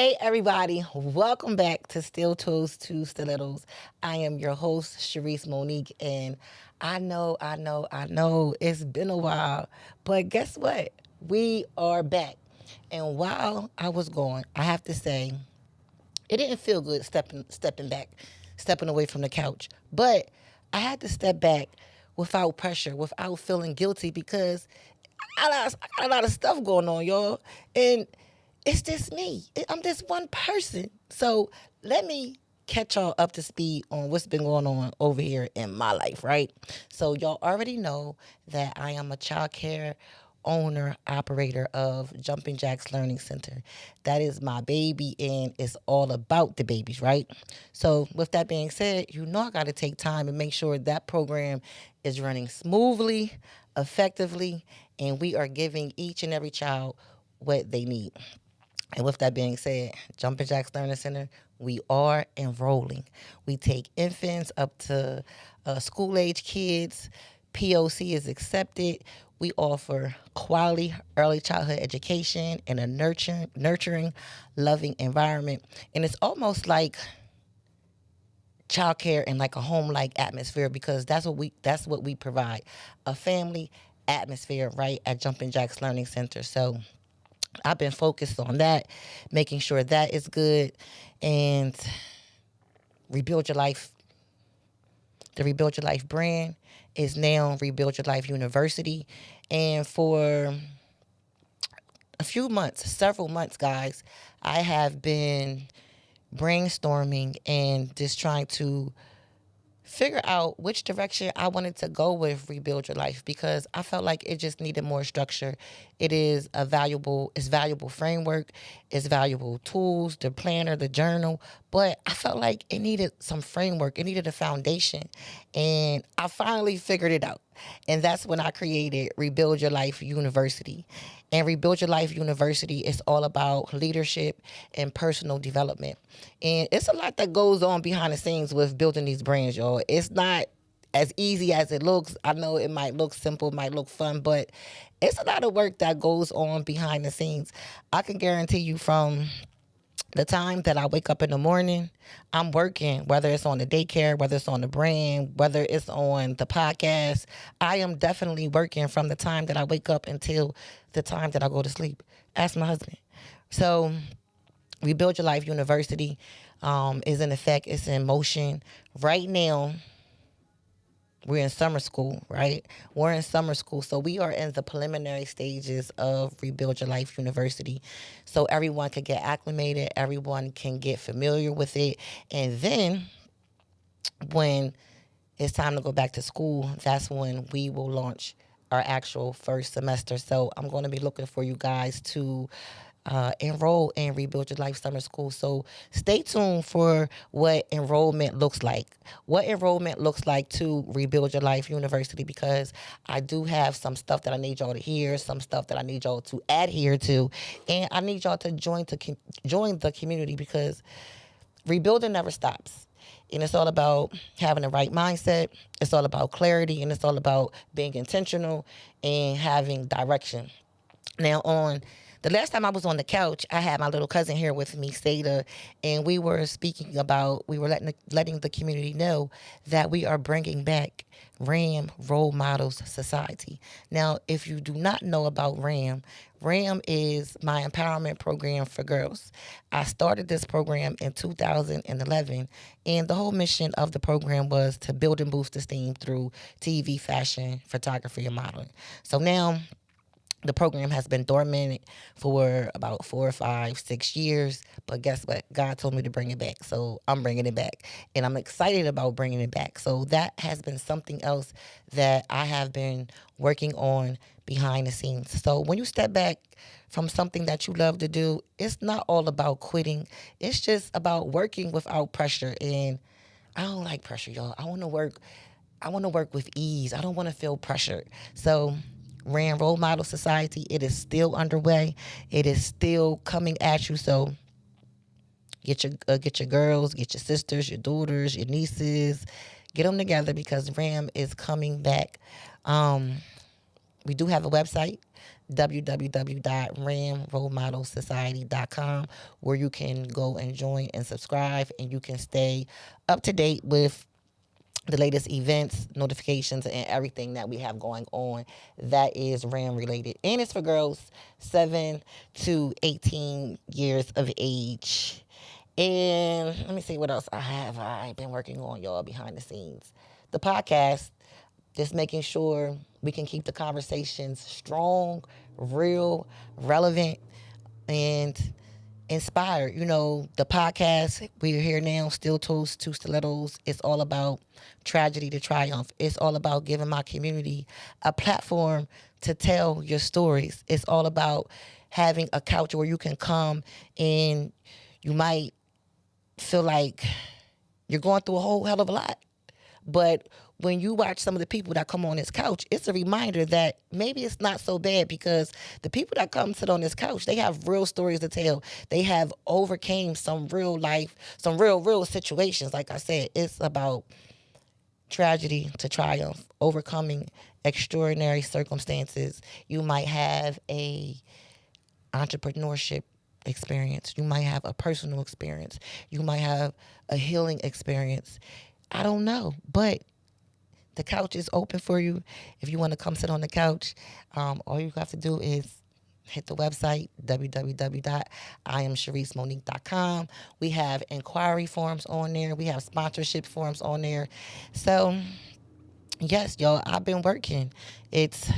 Hey everybody, welcome back to Steel Toes to Stilettos. I am your host, Sharice Monique, and I know it's been a while, but guess what? We are back. And while I was gone, I have to say, it didn't feel good stepping back, stepping away from the couch. But I had to step back without pressure, without feeling guilty because I got a lot of stuff going on, y'all. And it's just me. I'm just one person. So let me catch y'all up to speed on what's been going on over here in my life, right? So y'all already know that I am a child care owner operator of Jumping Jacks Learning Center. That is my baby and it's all about the babies, right? So with that being said, you know I got to take time and make sure that program is running smoothly, effectively, and we are giving each and every child what they need. And with that being said, Jumping Jacks Learning Center, we are enrolling. We take infants up to school age kids. POC is accepted. We offer quality early childhood education in a nurturing, loving environment. And it's almost like childcare in like a home-like atmosphere because that's what we provide, a family atmosphere right at Jumping Jacks Learning Center. So I've been focused on that, making sure that is good, and rebuild your life. The Rebuild Your Life brand is now Rebuild Your Life University, and for a few months, several months, guys, I have been brainstorming and just trying to figure out which direction I wanted to go with Rebuild Your Life because I felt like it just needed more structure. It's valuable framework, it's valuable tools, the planner, the journal, but I felt like it needed some framework, it needed a foundation, and I finally figured it out. And that's when I created Rebuild Your Life University. And Rebuild Your Life University is all about leadership and personal development. And it's a lot that goes on behind the scenes with building these brands, y'all. It's not as easy as it looks. I know it might look simple, might look fun, but it's a lot of work that goes on behind the scenes. I can guarantee you from the time that I wake up in the morning, I'm working, whether it's on the daycare, whether it's on the brand, whether it's on the podcast. I am definitely working from the time that I wake up until the time that I go to sleep. Ask my husband. So, Rebuild Your Life University is in effect, it's in motion right now. We're in summer school, right? We're in summer school. So we are in the preliminary stages of Rebuild Your Life University. So everyone can get acclimated, everyone can get familiar with it. And then when it's time to go back to school, that's when we will launch our actual first semester. So I'm going to be looking for you guys to enroll in Rebuild Your Life Summer School. So stay tuned for what enrollment looks like. What enrollment looks like to Rebuild Your Life University because I do have some stuff that I need y'all to hear, some stuff that I need y'all to adhere to, and I need y'all to join the community because rebuilding never stops. And it's all about having the right mindset. It's all about clarity, and it's all about being intentional and having direction. Now, on the last time I was on the couch, I had my little cousin here with me, Seda, and we were speaking about, we were letting the community know that we are bringing back RAM Role Models Society. Now, if you do not know about RAM is my empowerment program for girls. I started this program in 2011, and the whole mission of the program was to build and boost esteem through TV, fashion, photography, and modeling. So now, the program has been dormant for about 4 or 5, 6 years. But guess what? God told me to bring it back. So I'm bringing it back. And I'm excited about bringing it back. So that has been something else that I have been working on behind the scenes. So when you step back from something that you love to do, it's not all about quitting. It's just about working without pressure. And I don't like pressure, y'all. I want to work with ease. I don't want to feel pressured. So Rand Role Model Society, it is still underway. It is still coming at you. So get your girls, get your sisters, your daughters, your nieces, get them together because Ram is coming back. We do have a website, www.ramrolemodelsociety.com, where you can go and join and subscribe, and you can stay up to date with the latest events, notifications, and everything that we have going on that is RAM related. And it's for girls 7 to 18 years of age. And let me see what else I've been working on, y'all, behind the scenes. The podcast, just making sure we can keep the conversations strong, real, relevant, and inspired. The podcast, we're here now, Still Toes to Stilettos. It's all about tragedy to triumph. It's all about giving my community a platform to tell your stories. It's all about having a couch where you can come and you might feel like you're going through a whole hell of a lot. But when you watch some of the people that come on this couch, it's a reminder that maybe it's not so bad, because the people that come sit on this couch, they have real stories to tell. They have overcame some real life, some real situations. Like I said, it's about tragedy to triumph, overcoming extraordinary circumstances. You might have a entrepreneurship experience. You might have a personal experience. You might have a healing experience. I don't know, but the couch is open for you. If you want to come sit on the couch, all you have to do is hit the website, www.iamshariceMonique.com. We have inquiry forms on there. We have sponsorship forms on there. So, yes, y'all, I've been working. It's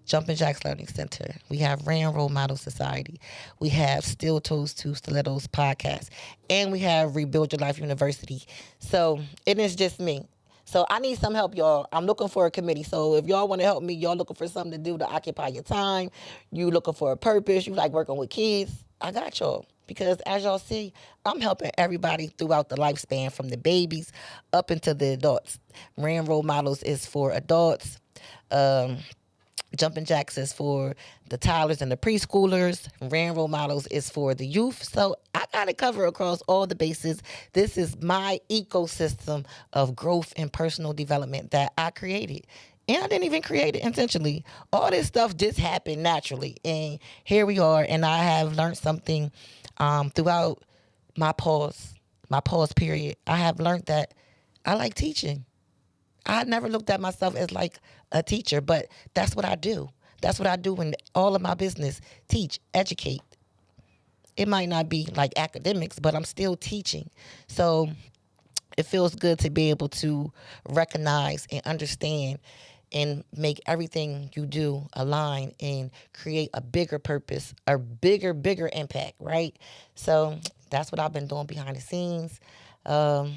Jumpin' Jacks Learning Center. We have Ran Role Model Society. We have Still Toes to Stilettos podcast. And we have Rebuild Your Life University. So it is just me. So I need some help, y'all. I'm looking for a committee. So if y'all want to help me, y'all looking for something to do to occupy your time, you looking for a purpose, you like working with kids, I got y'all. Because as y'all see, I'm helping everybody throughout the lifespan, from the babies up into the adults. Ran Role Models is for adults. Jumpin' Jacks is for the toddlers and the preschoolers. Ran Role Models is for the youth. So I got to cover across all the bases. This is my ecosystem of growth and personal development that I created. And I didn't even create it intentionally. All this stuff just happened naturally. And here we are. And I have learned something throughout my pause period. I have learned that I like teaching. I never looked at myself as like a teacher, but that's what I do. That's what I do in all of my business. Teach, educate. It might not be like academics, but I'm still teaching. So it feels good to be able to recognize and understand and make everything you do align and create a bigger purpose, a bigger impact, right? So that's what I've been doing behind the scenes. I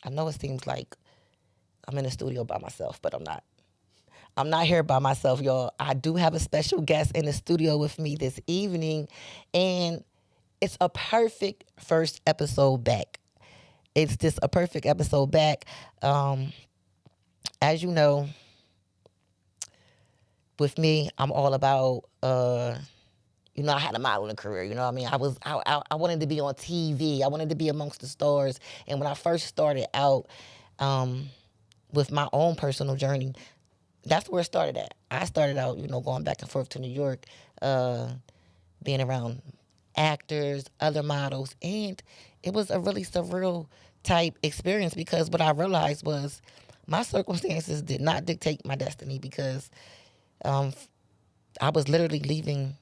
know it seems like I'm in the studio by myself, but I'm not. I'm not here by myself, y'all. I do have a special guest in the studio with me this evening, and it's a perfect first episode back. It's just a perfect episode back. As you know, with me, I'm all about, I had a modeling career. You know what I mean? I wanted to be on TV. I wanted to be amongst the stars. And when I first started out, with my own personal journey, that's where it started at. I started out, going back and forth to New York, being around actors, other models, and it was a really surreal type experience, because what I realized was my circumstances did not dictate my destiny, because I was literally leaving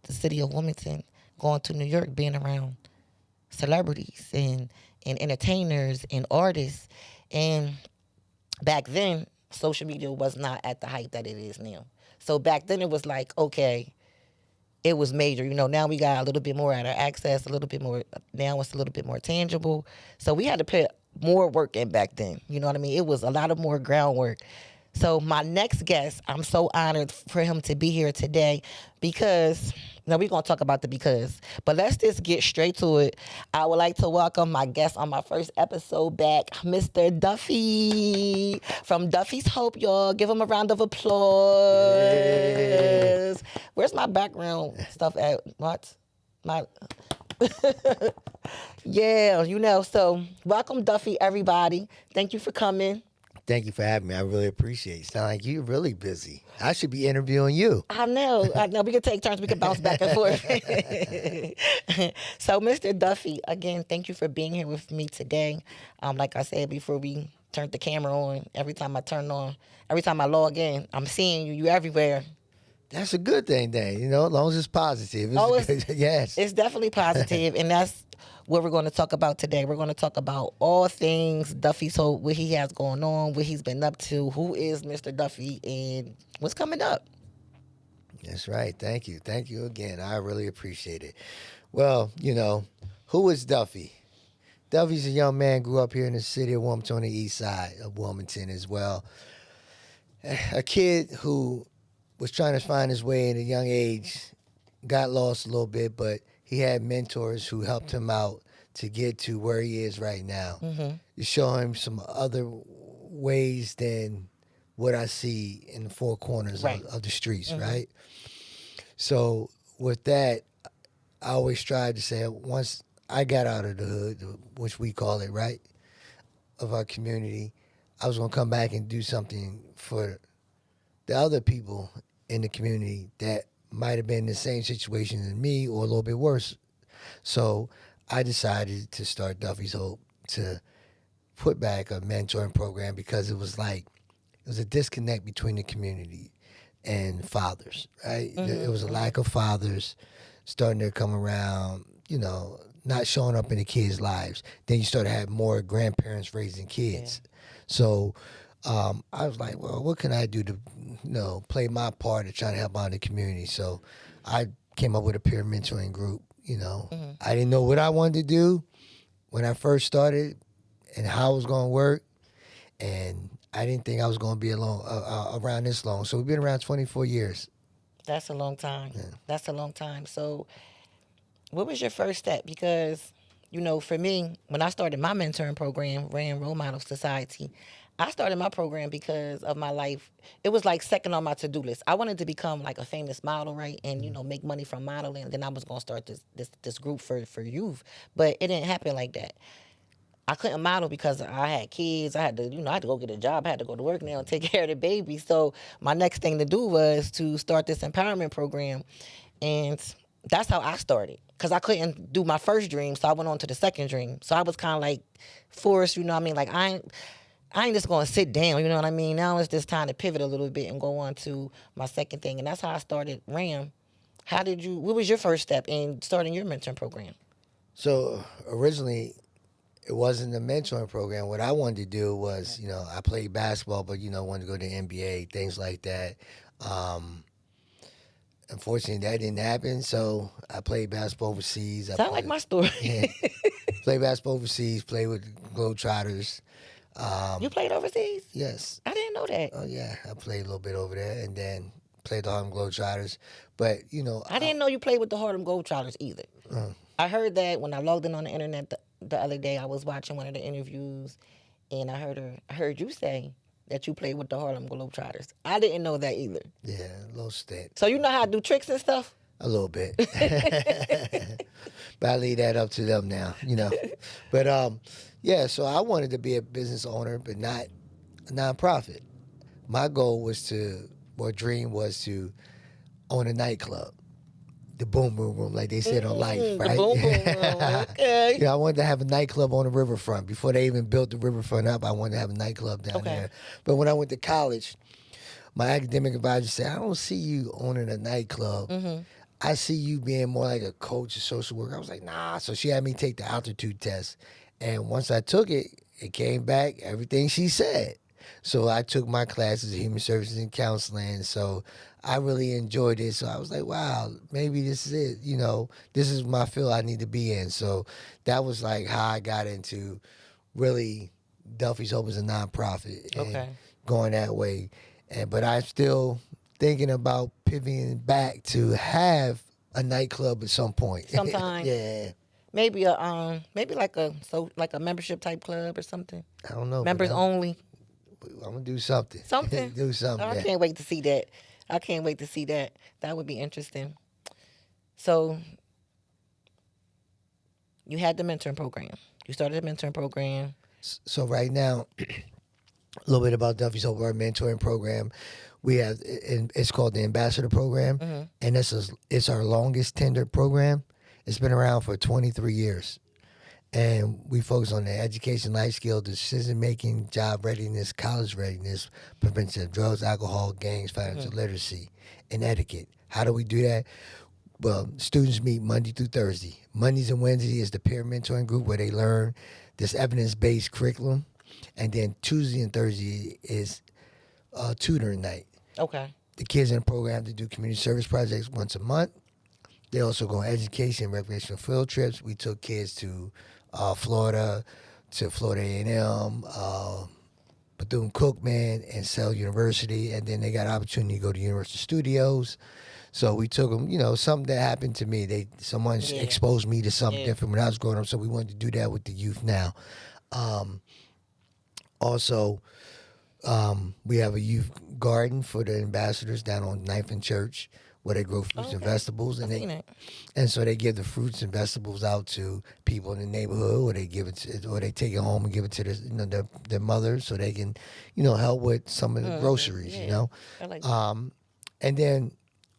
the city of Wilmington, going to New York, being around celebrities and entertainers and artists. And back then, social media was not at the height that it is now. So back then it was like, okay, it was major. Now we got a little bit more at our access, a little bit more. Now it's a little bit more tangible. So we had to put more work in back then. You know what I mean? It was a lot of more groundwork. So my next guest, I'm so honored for him to be here today, because now we're going to talk about the because, but let's just get straight to it. I would like to welcome my guest on my first episode back, Mr. Duffy from Duffy's Hope, y'all. Give him a round of applause. Yay. Where's my background stuff at? What? Yeah, so welcome, Duffy, everybody. Thank you for coming. Thank you for having me. I really appreciate it. Sound like you're really busy. I should be interviewing you. I know. I know. We can take turns. We can bounce back and forth. So, Mr. Duffy, again, thank you for being here with me today. Like I said before we turned the camera on, every time I log in, I'm seeing you. You everywhere. That's a good thing, then. As long as it's positive. Oh, It's good. Yes. it's definitely positive, and that's what we're going to talk about today. We're going to talk about all things Duffy, so what he has going on, what he's been up to, who is Mr. Duffy, and what's coming up. That's right. Thank you. Thank you again. I really appreciate it. Well, who is Duffy? Duffy's a young man, grew up here in the city of Wilmington on the east side of Wilmington as well. A kid who was trying to find his way at a young age, got lost a little bit, but he had mentors who helped him out to get to where he is right now. Mm-hmm. To show him some other ways than what I see in the four corners Right. of the streets, Mm-hmm. right? So with that, I always strive to say once I got out of the hood, which we call it, right, of our community, I was going to come back and do something for the other people in the community that might have been in the same situation as me or a little bit worse. So I decided to start Duffy's Hope to put back a mentoring program because it was a disconnect between the community and fathers, right? Mm-hmm. It was a lack of fathers starting to come around, not showing up in the kids' lives. Then you start to have more grandparents raising kids. Yeah. So I was like, well, what can I do to, play my part in trying to help out the community? So I came up with a peer mentoring group. Mm-hmm. I didn't know what I wanted to do when I first started and how it was going to work. And I didn't think I was going to be alone around this long. So we've been around 24 years. That's a long time. Yeah. That's a long time. So, what was your first step? Because, for me, when I started my mentoring program, ran Role Model Society, I started my program because of my life. It was like second on my to-do list. I wanted to become like a famous model, right? And, make money from modeling. Then I was going to start this group for youth. But it didn't happen like that. I couldn't model because I had kids. I had to, I had to go get a job. I had to go to work now and take care of the baby. So my next thing to do was to start this empowerment program. And that's how I started. Because I couldn't do my first dream, so I went on to the second dream. So I was kind of like forced, Like I ain't just going to sit down, you know what I mean? Now it's just time to pivot a little bit and go on to my second thing. And that's how I started RAM. What was your first step in starting your mentoring program? So originally, it wasn't a mentoring program. What I wanted to do was, I played basketball, but, wanted to go to the NBA, things like that. Unfortunately, that didn't happen. So I played basketball overseas. Sound like my story. Yeah, played basketball overseas, played with Globetrotters. You played overseas? Yes. I didn't know that. Oh, yeah. I played a little bit over there and then played the Harlem Globetrotters. But, I didn't know you played with the Harlem Globetrotters either. I heard that when I logged in on the internet the other day. I was watching one of the interviews, and I heard you say that you played with the Harlem Globetrotters. I didn't know that either. Yeah, a little stint. So you know how to do tricks and stuff? A little bit. But I leave that up to them now, But, yeah, so I wanted to be a business owner, but not a nonprofit. My dream was to own a nightclub. The Boom Boom Room, like they said on Life, right? The Boom Boom Room, okay. I wanted to have a nightclub on the riverfront. Before they even built the riverfront up, I wanted to have a nightclub down there. But when I went to college, my academic advisor said, I don't see you owning a nightclub. Mm-hmm. I see you being more like a coach or social worker. I was like, nah. So she had me take the altitude test. And once I took it, it came back everything she said. So I took my classes in human services and counseling. So I really enjoyed it. So I was like, wow, maybe this is it. This is my field I need to be in. So that was like how I got into really Duffy's Hope as a nonprofit and going that way. But I'm still thinking about pivoting back to have a nightclub at some point. Sometime. Yeah. Maybe like a membership type club or something. I don't know. Members only. I'm gonna do something. Something. Do something. I can't wait to see that. That would be interesting. So you had the mentoring program. You started the mentoring program. So right now, A little bit about Duffy's Hope, our mentoring program. We have, and it's called the Ambassador Program, and it's our longest tendered program. It's been around for 23 years. And we focus on the education, life skills, decision making, job readiness, college readiness, prevention of drugs, alcohol, gangs, financial literacy, and etiquette. How do we do that? Well, students meet Monday through Thursday. Mondays and Wednesdays is the peer mentoring group where they learn this evidence based curriculum. And then Tuesday and Thursday is tutoring night. Okay. The kids in the program have to do community service projects once a month. They also go on education and recreational field trips. We took kids to Florida, to Florida A&M, Bethune-Cookman, and Sale University. And then they got an opportunity to go to Universal Studios. So we took them, something that happened to me. Someone exposed me to something different when I was growing up. So we wanted to do that with the youth now. Also, we have a youth garden for the ambassadors down on 9th and Church where they grow fruits and vegetables. And so they give the fruits and vegetables out to people in the neighborhood, or they give it or they take it home and give it to their mothers so they can, help with some of the groceries, I like that. And then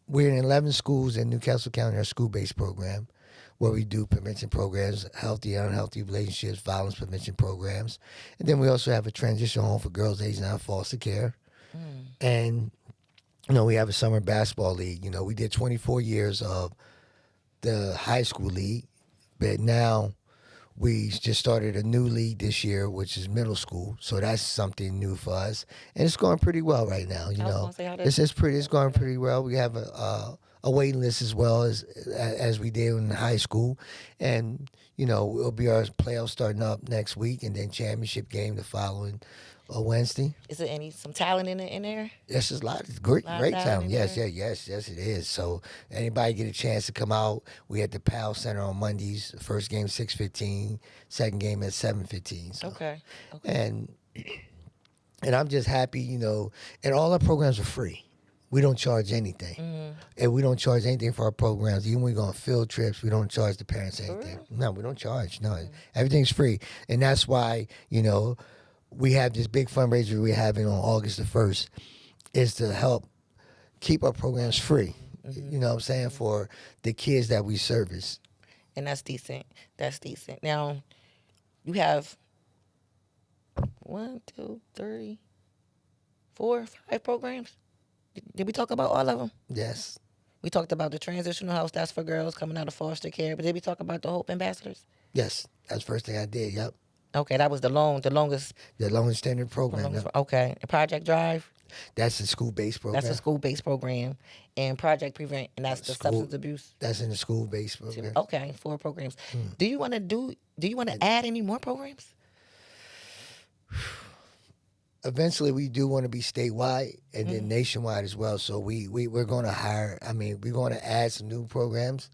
we're in 11 schools in Newcastle County, our school-based program, where we do prevention programs, healthy and unhealthy relationships, violence prevention programs. And then we also have a transition home for girls aged out of foster care. And, we have a summer basketball league. We did 24 years of the high school league, but now we just started a new league this year, which is middle school. So that's something new for us. And it's going pretty well right now, It's going pretty well. We have a waiting list as well as we did in high school. And, it'll be our playoffs starting up next week, and then championship game the following Wednesday. Is there some talent in there? Yes, there's a lot. It's great talent. Yes, there? yes, it is. So anybody get a chance to come out, we at the PAL Center on Mondays. First game 6:15, second game at 7:15. So. Okay. And I'm just happy, and all our programs are free. We don't charge anything. And we don't charge anything for our programs. Even when we go on field trips, we don't charge the parents anything. No, we don't charge. No, everything's free. And that's why, we have this big fundraiser we're having on August the 1st is to help keep our programs free, you know what I'm saying, for the kids that we service. And that's decent. Now, you have 1, 2, 3, 4, 5 programs? Did we talk about all of them? Yes. We talked about the transitional house, that's for girls coming out of foster care. But did we talk about the Hope Ambassadors? Yes. That's the first thing I did, yep. Okay, that was the longest. The longest standard program. Yep. Okay. Project Drive? That's the school-based program. That's a school-based program. And Project Prevent, and that's the substance abuse? That's in the school-based program. Okay, 4 programs. Do you want to add any more programs? Eventually, we do want to be statewide and then nationwide as well. So we're going to we're going to add some new programs,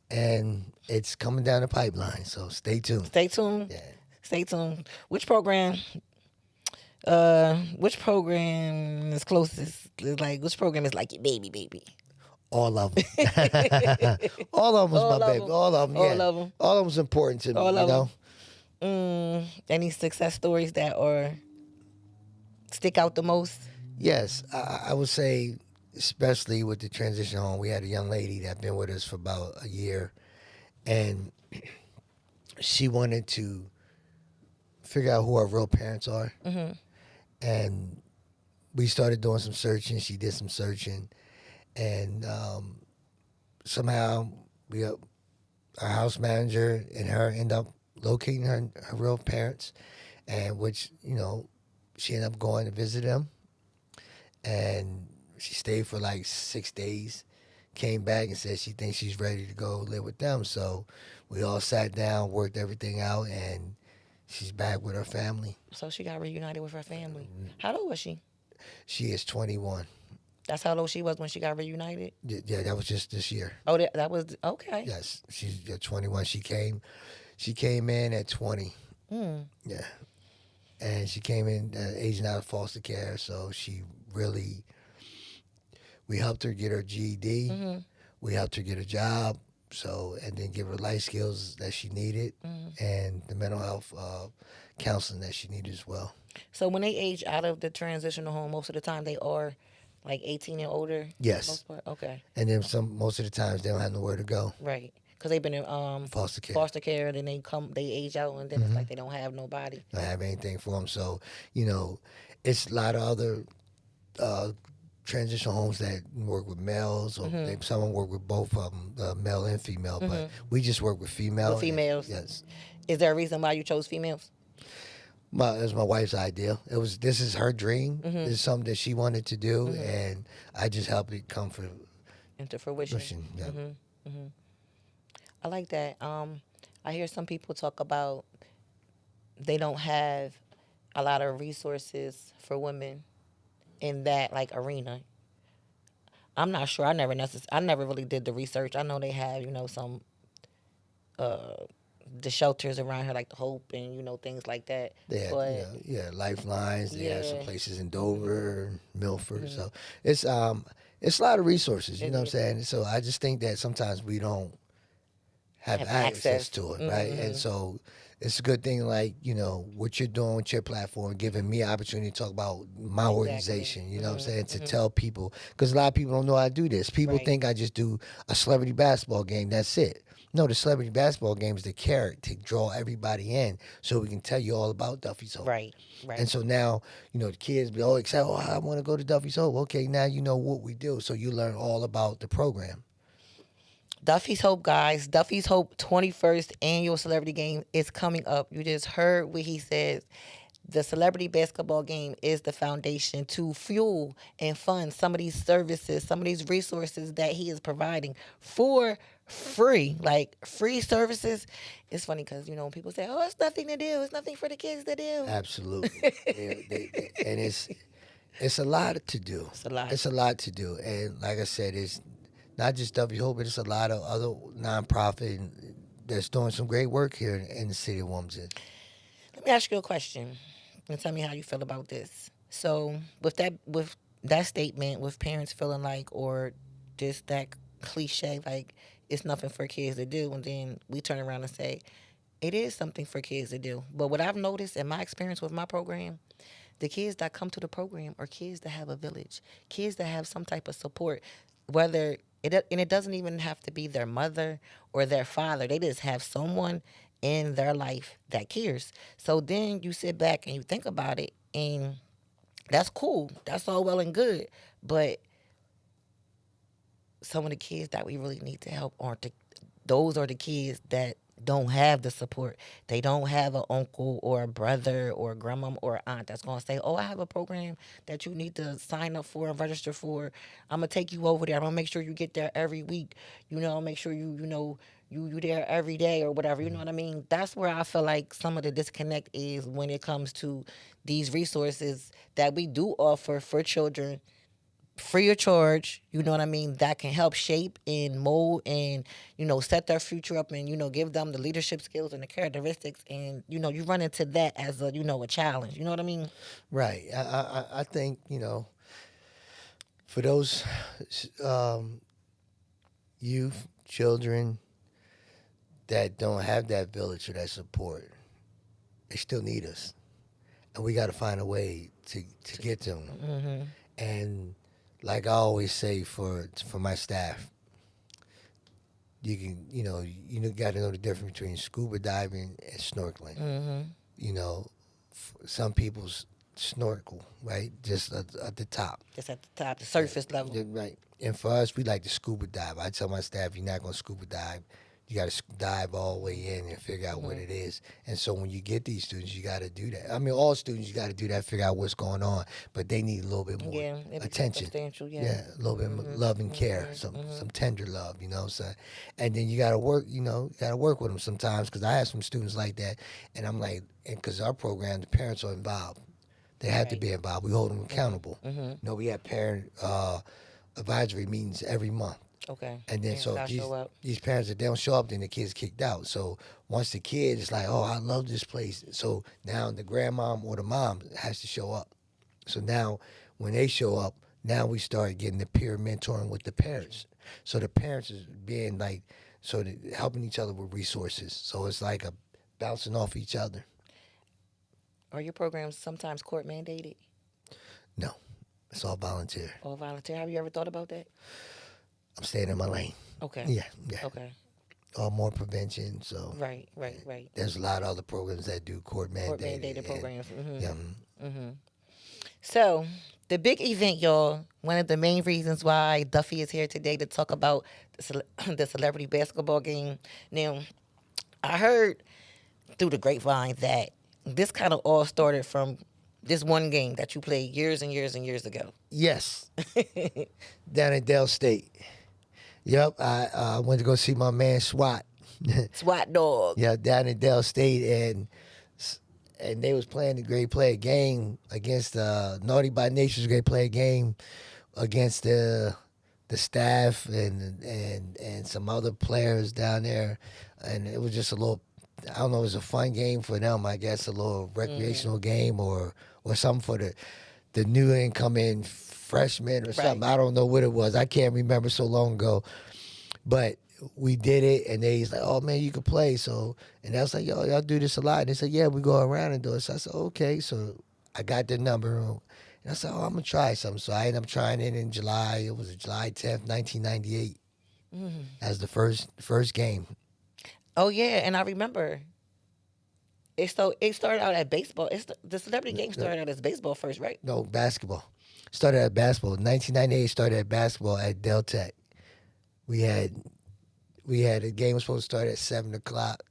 and it's coming down the pipeline. So stay tuned. Stay tuned. Yeah. Stay tuned. Which program is closest? Which program is like your baby? All of them. All of them is my baby. All of them. All Yeah. of them. All of them's important to me. All of them. Any success stories that stick out the most? Yes, I would say, especially with the transition home, we had a young lady that been with us for about a year, and she wanted to figure out who our real parents are. And we started doing some searching. She did some searching, and somehow our house manager and her end up locating her real parents, and which she ended up going to visit them, and she stayed for like 6 days, came back and said she thinks she's ready to go live with them. So we all sat down, worked everything out, and she's back with her family. So she got reunited with her family. How old was she? She is 21. That's how old she was when she got reunited? Yeah, that was just this year. Oh, that was, okay. Yes, she's 21. She came in at 20. Yeah. And she came in aging out of foster care, so we helped her get her GED. We helped her get a job. So, and then give her life skills that she needed, Mhm. and the mental health counseling that she needed as well. So when they age out of the transitional home, most of the time they are like 18 and older for the Yes, most part. Okay, and then most of the times they don't have nowhere to go. right. Because they've been in Foster care. foster care, then they age out, and then it's Hmm. like they don't have nobody. Don't have anything for them. So, you know, it's a lot of other uh, transitional homes that work with males, or Mhm. some work with both of them, male and female. But Mhm. we just work with With female. And females, yes, is there a reason why you chose females? it was my wife's idea. It was This is her dream. Mhm. This is something that she wanted to do, Mhm. and I just helped it come Into fruition. fruition. Yeah. Mhm. Mhm. I like that. I hear some people talk about they don't have a lot of resources for women in that like arena. I'm not sure. I never really did the research. I know they have, some uh the shelters around here like the Hope and things like that. They had, But lifelines. They had some yeah, places in Dover, Milford. mhm, So it's it's a lot of resources. You it know what I'm is saying? So I just think that sometimes we don't have have access access. to it, right? And Hmm. so it's a good thing, like, what you're doing with your platform, giving me opportunity to talk about my Exactly. organization, you know what I'm Hmm. saying? To Hmm. tell people, because a lot of people don't know how to do this. People Right. think I just do a celebrity basketball game, that's it. No, the celebrity basketball game is the carrot to draw everybody in so we can tell you all about Duffy's Hope. Right. And Right. so now, the kids be all excited, oh, I want to go to Duffy's Hope. Okay, now you know what we do. So you learn all about the program. Duffy's Hope, guys. Duffy's Hope 21st annual celebrity game is coming up. You just heard what he says. The celebrity basketball game is the foundation to fuel and fund some of these services, some of these resources that he is providing for free, like free services. It's funny because, when people say, oh, it's nothing to do, it's nothing for the kids to do. Absolutely. And it's a lot to do. It's a lot. It's a lot to do. And like I said, it's not just W Hope, but it's a lot of other nonprofit that's doing some great work here in the city of Wilmington. Let me ask you a question and tell me how you feel about this. So, with that statement, with parents feeling like, or just that cliche, like it's nothing for kids to do, and then we turn around and say it is something for kids to do. But what I've noticed in my experience with my program, the kids that come to the program are kids that have a village, kids that have some type of support, whether it doesn't even have to be their mother or their father. They just have someone in their life that cares. So then you sit back and you think about it, and that's cool. That's all well and good, but some of the kids that we really need to help those are the kids that don't have the support. They don't have an uncle or a brother or a grandma or aunt that's gonna say, "Oh, I have a program that you need to sign up for and register for. I'm gonna take you over there. I'm gonna make sure you get there every week. Make sure you there every day or whatever. You know what I mean? That's where I feel like some of the disconnect is when it comes to these resources that we do offer for children free of charge, you know what I mean, that can help shape and mold and, set their future up and, give them the leadership skills and the characteristics. And, you run into that as a challenge. You know what I mean? Right. I think, for those um, youth, children that don't have that village or that support, they still need us. And we got to find a way to get to them. Mm-hmm. And like I always say for my staff, you can got to know the difference between scuba diving and snorkeling. Mm-hmm. Some people snorkel, right, just at the top. Just at the top, the surface level. Yeah, right. And for us, we like to scuba dive. I tell my staff, you're not going to scuba dive. You got to dive all the way in and figure out what Mm-hmm. it is. And so when you get these students, you got to do that. I mean, all students, you got to do that, figure out what's going on. But they need a little bit more Yeah, it becomes attention. substantial. Yeah. Yeah, a little bit more Mm-hmm. love and care, Mm-hmm. Mm-hmm. some tender love, So, and then you got to work, got to work with them sometimes, because I have some students like that, and I'm like, and because our program, the parents are involved. They have to Right. be involved. We hold them accountable. Mm-hmm. We have parent advisory meetings every month. Okay. And then Parents so gotta these show up. these parents, if they don't show up, then the kid's kicked out. So once the kid is like, oh, I love this place, so now the grandmom or the mom has to show up. So now when they show up, now we start getting the peer mentoring with the parents. So the parents is being like So helping each other with resources. So it's like a bouncing off each other. Are your programs sometimes court mandated No, it's all volunteer. or volunteer? Have you ever thought about that? I'm staying in my lane. Okay. Yeah, yeah. Okay. All more prevention. So Right. Right. Right. there's a lot of other programs that do court Court mandated. mandated programs. Yeah, So, the big event, y'all, one of the main reasons why Duffy is here today to talk about the celebrity basketball game. Now, I heard through the grapevine that this kind of all started from this one game that you played years and years and years ago. yes. Down at Dell State. Yep, I went to go see my man SWAT. SWAT dog. Yeah, down at Dell State, and they was playing the great play a game against Naughty by Nature's great play a game against the staff and some other players down there, and it was just a little. I don't know. It was a fun game for them. I guess a little recreational game or something for the new incoming freshmen or something. Right. I don't know what it was. I can't remember so long ago, but we did it, and they's like, "Oh man, you can play." So, and I was like, "Yo, y'all do this a lot." And they said, "Yeah, we go around and do it." So I said, "Okay." So I got their number, and I said, "Oh, I'm gonna try something." So I ended up trying it in July. It was July 10th, 1998, as the first game. Oh, yeah. And I remember it started out at baseball. The celebrity game started out as baseball first, right? No, basketball. Started at basketball. 1998 started at basketball at Del Tech. We had a game was supposed to start at 7 o'clock.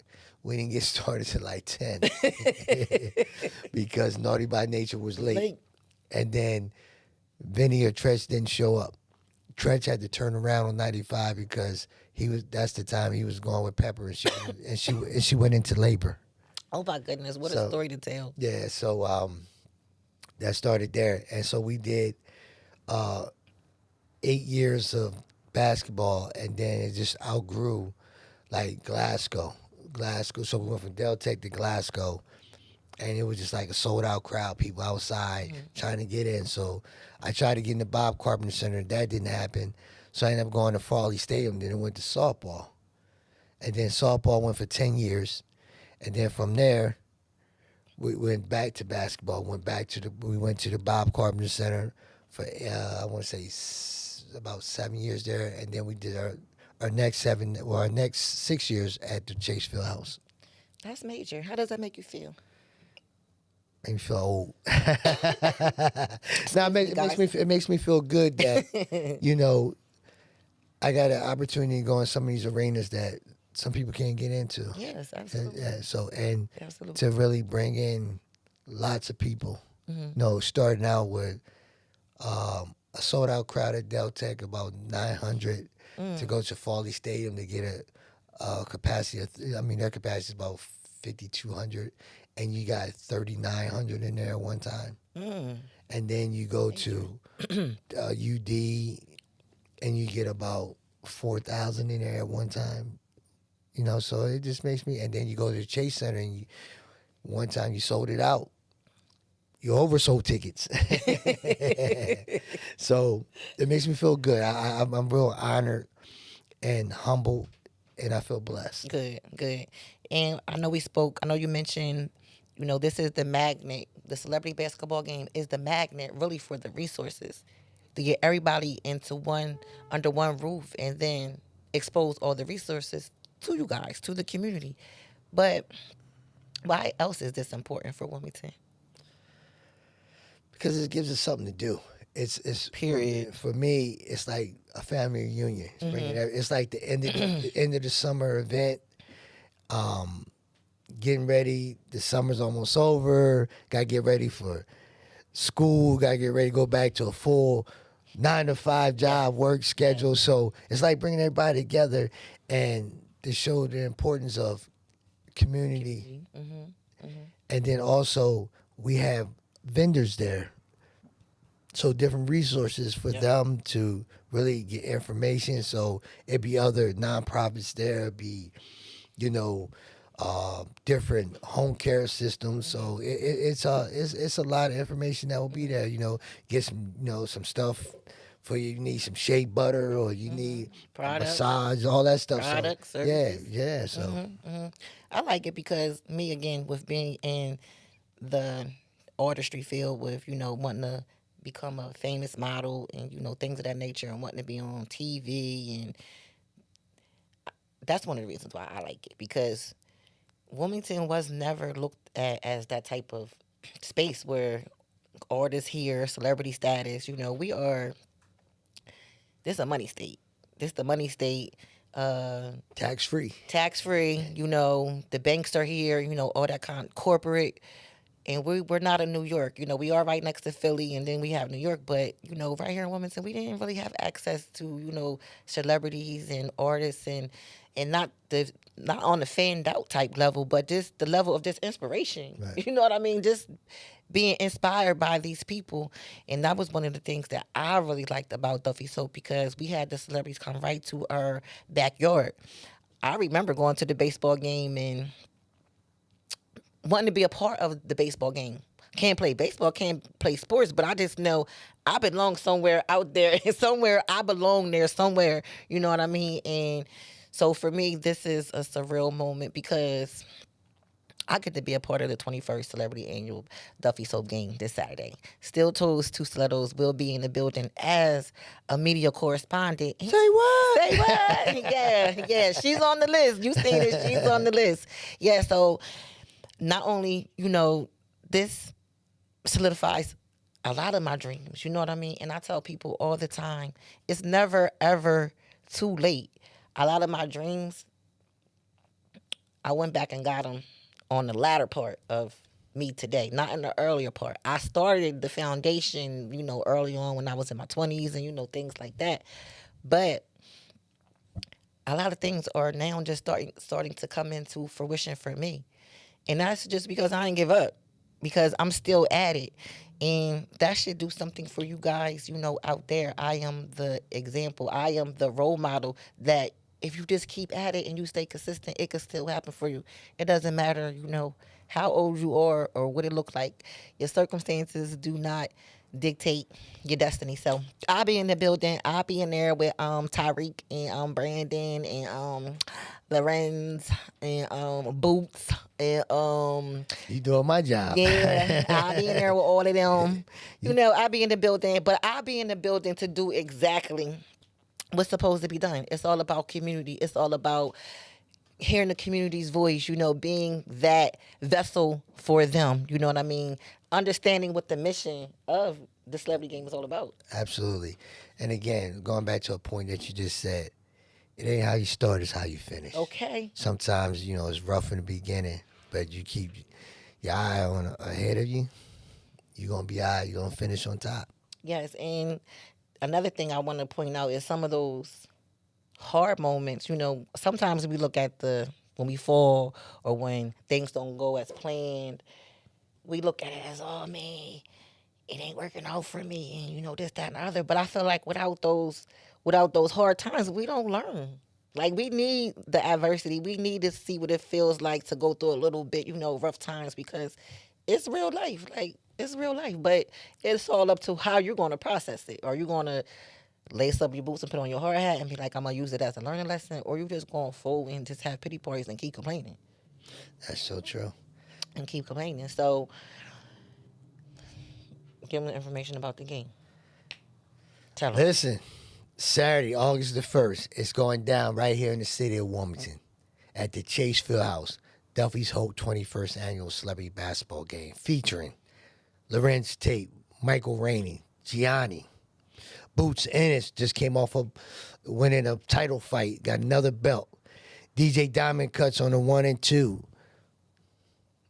We didn't get started till like 10 because Naughty by Nature was late. And then Vinny or Tretch didn't show up. Tretch had to turn around on 95 because that's the time he was going with Pepper and she went into labor. Oh my goodness, what a So, story to tell. Yeah, so that started there. And so we did 8 years of basketball, and then it just outgrew like Glasgow. So we went from Del Tech to Glasgow, and it was just like a sold out crowd, people outside trying to get in. So I tried to get in the Bob Carpenter Center. That didn't happen. So I ended up going to Farley Stadium. Then I went to softball. And then softball went for 10 years. And then from there, we went back to basketball. We went to the Bob Carpenter Center for, I want to say about 7 years there. And then we did our next 6 years at the Chase Fieldhouse. That's major. How does that make you feel? Make me feel old. Now it makes me feel good that I got an opportunity to go in some of these arenas that some people can't get into. Yes, absolutely. Yeah, so and Absolutely. to really bring in lots of people. Starting out with a sold out crowd at Del Tech, about 900, to go to Farley Stadium to get a capacity of, their capacity is about 5,200, and you got 3,900 in there at one time. And then you go to UD, and you get about 4,000 in there at one time. So it just makes me, and then you go to the Chase Center, and one time you sold it out. You oversold tickets. So it makes me feel good. I'm real honored and humbled, and I feel blessed. Good. And I know you mentioned, this is the magnet. The celebrity basketball game is the magnet really for the resources to get everybody under one roof and then expose all the resources to you guys, to the community. But why else is this important for Wilmington? Because it gives us something to do. It's Period. For me, it's like a family reunion. It's like the end of the summer event. Getting ready. The summer's almost over. Got to get ready for school. Got to get ready to go back to a full 9-to-5 job work schedule. So it's like bringing everybody together and to show the importance of community. And then also we have vendors there. So different resources for them to really get information. So it'd be other nonprofits there. It'd be, different home care systems. So it's a lot of information that will be there. Get some some stuff for you need some shea butter or you need a Products, massage, all that stuff. So products, yeah, services. yeah. So I like it because me again with being in the artistry field with wanting to become a famous model and things of that nature and wanting to be on TV, and that's one of the reasons why I like it, because Wilmington was never looked at as that type of space where artists here, celebrity status, we are, this a money state. This the money state. tax free. Tax free, the banks are here, all that kind of corporate. And we're not in New York. We are right next to Philly, and then we have New York. But right here in Wilmington, we didn't really have access to celebrities and artists, and not on the fanned out type level, but just the level of just inspiration. Right. You know what I mean? Just being inspired by these people, and that was one of the things that I really liked about Duffy Soap, because we had the celebrities come right to our backyard. I remember going to the baseball game and wanting to be a part of the baseball game. Can't play baseball, can't play sports, but I just know I belong somewhere out there, and somewhere I belong there somewhere. You know what I mean? And so for me, this is a surreal moment because I get to be a part of the 21st Celebrity Annual Duffy Soap Game this Saturday. Steel Toes, Two Stilettos will be in the building as a media correspondent. Say what? Say what? Yeah. She's on the list. You seen it. She's on the list. Yeah, so not only, this solidifies a lot of my dreams, you know what I mean? And I tell people all the time, it's never, ever too late. A lot of my dreams, I went back and got them on the latter part of me today, not in the earlier part. I started the foundation, early on when I was in my 20s and, things like that. But a lot of things are now just starting to come into fruition for me. And that's just because I didn't give up, because I'm still at it. And that should do something for you guys, out there. I am the example. I am the role model that if you just keep at it and you stay consistent, it could still happen for you. It doesn't matter, how old you are or what it looks like. Your circumstances do not dictate your destiny. So I'll be in the building. I'll be in there with Tyreek and Brandon and Lorenz and Boots and You doing my job. yeah, I'll be in there with all of them. I'll be in the building, but I'll be in the building to do exactly what's supposed to be done. It's all about community. It's all about hearing the community's voice, being that vessel for them. You know what I mean? Understanding what the mission of the celebrity game is all about. Absolutely. And again, going back to a point that you just said, it ain't how you start, it's how you finish. Okay. Sometimes, it's rough in the beginning, but you keep your eye on ahead of you, you're going to be all right. You're going to finish on top. Yes, and another thing I want to point out is some of those hard moments. Sometimes we look at when we fall or when things don't go as planned, we look at it as, oh man, it ain't working out for me, and this, that, and the other. But I feel like without those hard times, we don't learn. Like, we need the adversity. We need to see what it feels like to go through a little bit, rough times, because it's real life. Like, it's real life. But it's all up to how you're going to process it. Are you going to lace up your boots and put on your hard hat and be like, I'm going to use it as a learning lesson? Or you just going to fold and just have pity parties and keep complaining? That's so true. And keep complaining. So, give them the information about the game. Tell them. Listen, Saturday, August the 1st, it's going down right here in the city of Wilmington at the Chase Field House, Duffy's Hope 21st Annual Celebrity Basketball Game, featuring Lorenz Tate, Michael Rainey, Gianni. Boots Ennis just came off of winning a title fight, got another belt. DJ Diamond Cuts on the 1 and 2.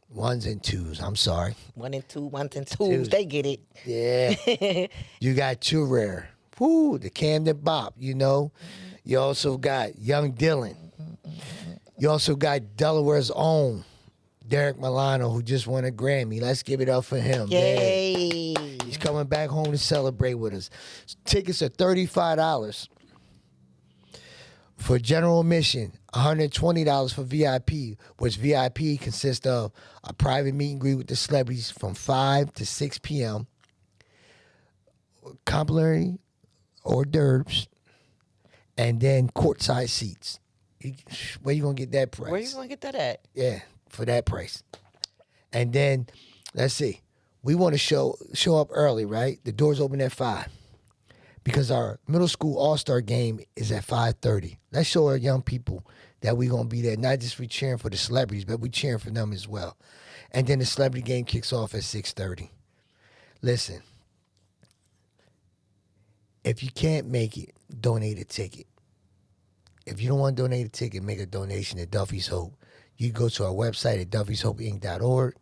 Ones and twos, I'm sorry. 1 and 2, 1 and 2s. They get it. Yeah. You got Too Rare. Woo, the Camden Bop, You also got Young Dylan. You also got Delaware's own Derek Milano, who just won a Grammy. Let's give it up for him. Yay. Man. He's coming back home to celebrate with us. Tickets are $35 for general admission, $120 for VIP, which VIP consists of a private meet and greet with the celebrities from 5 to 6 p.m., complimentary hors d'oeuvres, and then courtside seats. Where you gonna get that price? Where you gonna get that at? Yeah, for that price. And then, let's see. We want to show up early, right? The doors open at 5 because our middle school all-star game is at 5:30. Let's show our young people that we're gonna be there. Not just we cheering for the celebrities, but we cheering for them as well. And then the celebrity game kicks off at 6:30. Listen, if you can't make it, donate a ticket. If you don't want to donate a ticket, make a donation to Duffy's Hope. You can go to our website at duffyshopeinc.org,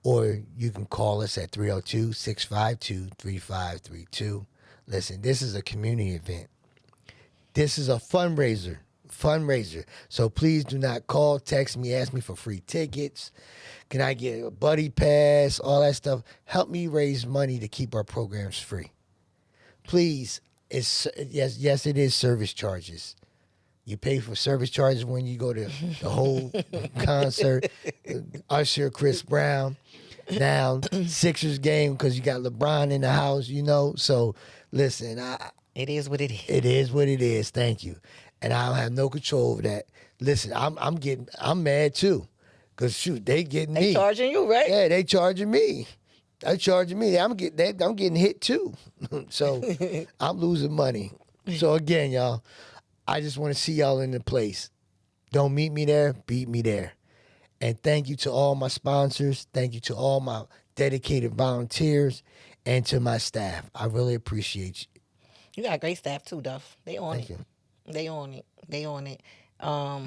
or you can call us at 302-652-3532. Listen, this is a community event. This is a fundraiser. So please do not call, text me, ask me for free tickets. Can I get a buddy pass? All that stuff. Help me raise money to keep our programs free. Please, yes, it is service charges. You pay for service charges when you go to the whole concert. Usher, Chris Brown. Now, Sixers game because you got LeBron in the house, So, listen, It is what it is. it is what it is. Thank you. And I don't have no control over that. Listen, I'm mad too. Because, shoot, they getting me. They charging you, right? Yeah, they charging me. I'm getting hit too. So I'm losing money. So again, y'all, I just want to see y'all in the place. Don't meet me there, beat me there. And thank you to all my sponsors. Thank you to all my dedicated volunteers and to my staff. I really appreciate you. You got great staff too, Duff. They on Thank it. you. They on it. They on it. I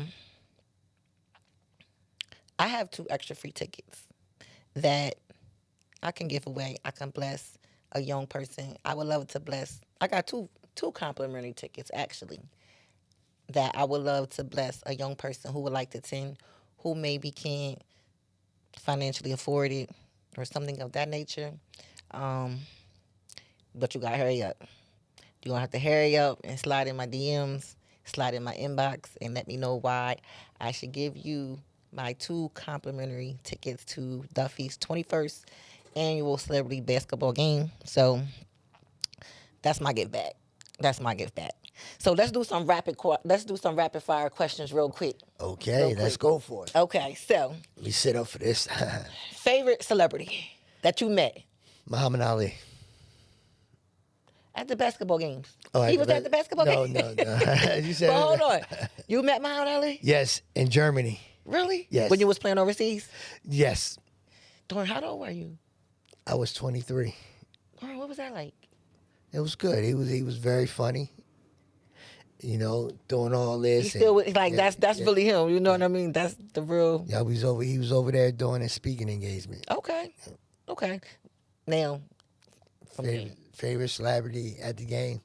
have 2 extra free tickets that I can give away. I can bless a young person. I would love to bless. I got two complimentary tickets actually that I would love to bless a young person who would like to attend, who maybe can't financially afford it or something of that nature. But you gotta hurry up. You're gonna have to hurry up and slide in my DMs, slide in my inbox, and let me know why I should give you my 2 complimentary tickets to Duffy's 21st annual celebrity basketball game. So that's my give back. So let's do some rapid fire questions real quick. Okay, let's go for it. Okay, so Let me sit up for this. favorite celebrity that you met Muhammad Ali. at the basketball games. Oh, He was at the basketball game. No. You said But hold on, you met Muhammad Ali? Yes, in Germany. Really? Yes. When you was playing overseas? Yes, Darn, how old were you? I was 23. Darn, what was that like? It was good. He was very funny. Doing all this. He still and- like yeah, that's yeah. really him. You know what I mean? That's the real. Yeah, he was over there doing a speaking engagement. Okay. Now, from Favorite celebrity at the game?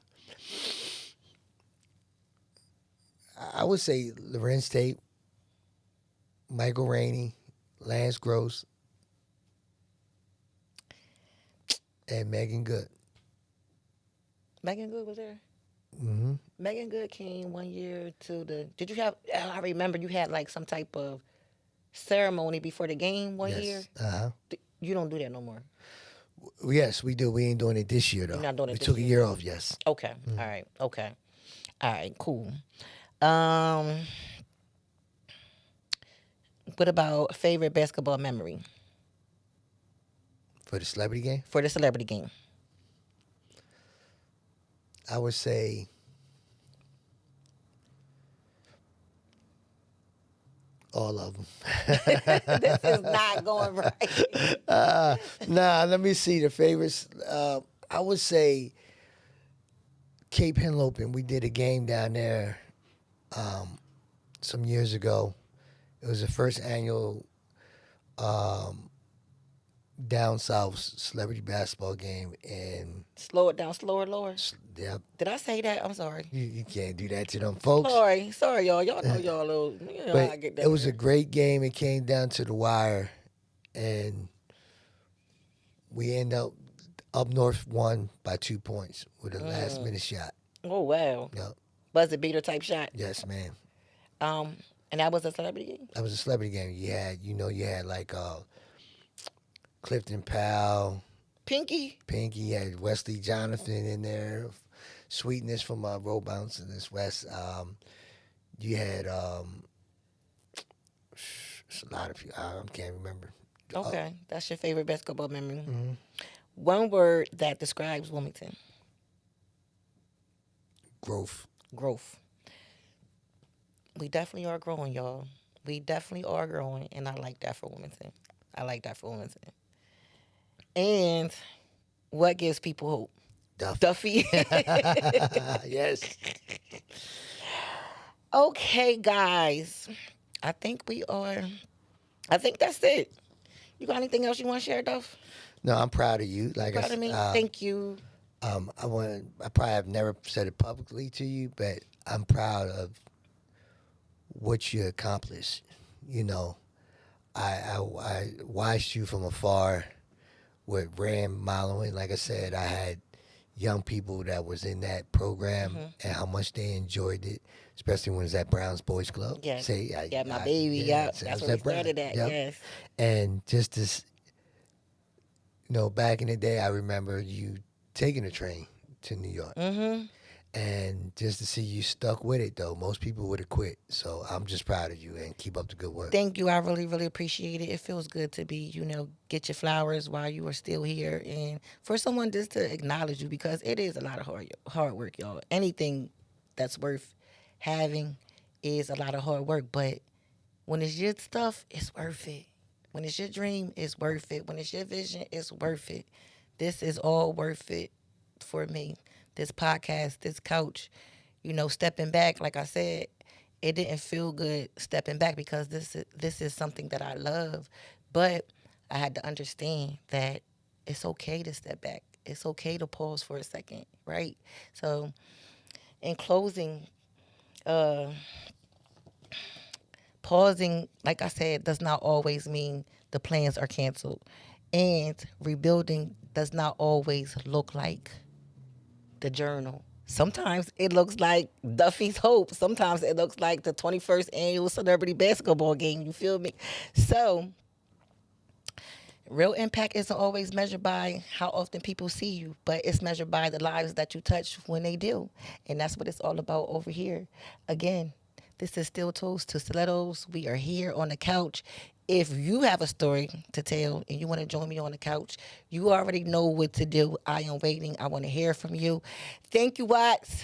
I would say Lorenz Tate, Michael Rainey, Lance Gross, and Megan Good. Megan Good was there. Mm-hmm. Megan Good came one year to the. Did you have? I remember you had like some type of ceremony before the game one year. Uh-huh. You don't do that no more. Yes, we do. We ain't doing it this year, though. You're not doing it we this took year. a year off, yes. Okay. All right. Okay. All right. Cool. What about favorite basketball memory For the celebrity game, for the celebrity game? I would say all of them. This is not going right. Let me see the favorites. I would say Cape Henlopen. We did a game down there some years ago. It was the first annual down south celebrity basketball game, and Slow it down, slower, lower. yeah, Did I say that? I'm sorry. you can't do that to them folks. Sorry, y'all. Y'all know y'all little. You know, I But get that. it was a great game. It came down to the wire, and we end up north won by 2 points with a last minute shot. Oh wow. Yep. Buzzer beater type shot. Yes, ma'am. And that was a celebrity game. That was a celebrity game. You had like Clifton Powell, Pinky. Pinky, you had Wesley Jonathan in there, Sweetness from Road Bounce in this West. You had it's a lot of you. I can't remember. Okay, that's your favorite basketball memory. Mm-hmm. One word that describes Wilmington. Growth. Growth. We definitely are growing, y'all. We definitely are growing, and I like that for Wilmington. I like that for Wilmington. And what gives people hope? Duffy. Duffy. Yes. Okay, guys. I think we are. I think that's it. You got anything else you want to share, Duff? No, I'm proud of you. Like Proud of me? Thank you. I probably have never said it publicly to you, but I'm proud of what you accomplished. You know, I watched you from afar with Ram Modeling. Like I said, I had young people that was in that program and how much they enjoyed it, especially when it was at Brown's Boys Club. Yeah. See, Yeah, my baby. Yeah, so I that's was where we at Brown. started at. Yep. Yes. And just this, back in the day, I remember you taking a train to New York. Mm-hmm. And just to see you stuck with it, though, most people would have quit. So I'm just proud of you and keep up the good work. Thank you. I really, really appreciate it. It feels good to be, get your flowers while you are still here, and for someone just to acknowledge you, because it is a lot of hard work, y'all. Anything that's worth having is a lot of hard work, but when it's your stuff, it's worth it. When it's your dream, it's worth it. When it's your vision, it's worth it. This is all worth it for me. This podcast, this couch, stepping back, like I said, it didn't feel good stepping back because this is something that I love. But I had to understand that it's okay to step back. It's okay to pause for a second, right? So, in closing, pausing, like I said, does not always mean the plans are canceled. And rebuilding does not always look like the journal. Sometimes it looks like Duffy's Hope. Sometimes it looks like the 21st annual celebrity basketball game. You feel me? So, real impact isn't always measured by how often people see you, but it's measured by the lives that you touch when they do. And that's what it's all about over here. Again, this is Still Toast to Stilettos. We are here on the couch. If you have a story to tell and you want to join me on the couch, you already know what to do. I am waiting. I want to hear from you. Thank you, Watts.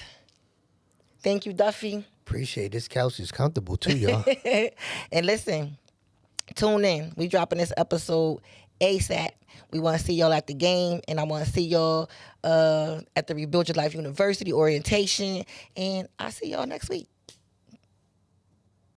Thank you, Duffy. Appreciate this couch is comfortable too, y'all. And listen, tune in. We dropping this episode ASAP. We want to see y'all at the game, and I want to see y'all at the Rebuild Your Life University orientation. And I'll see y'all next week.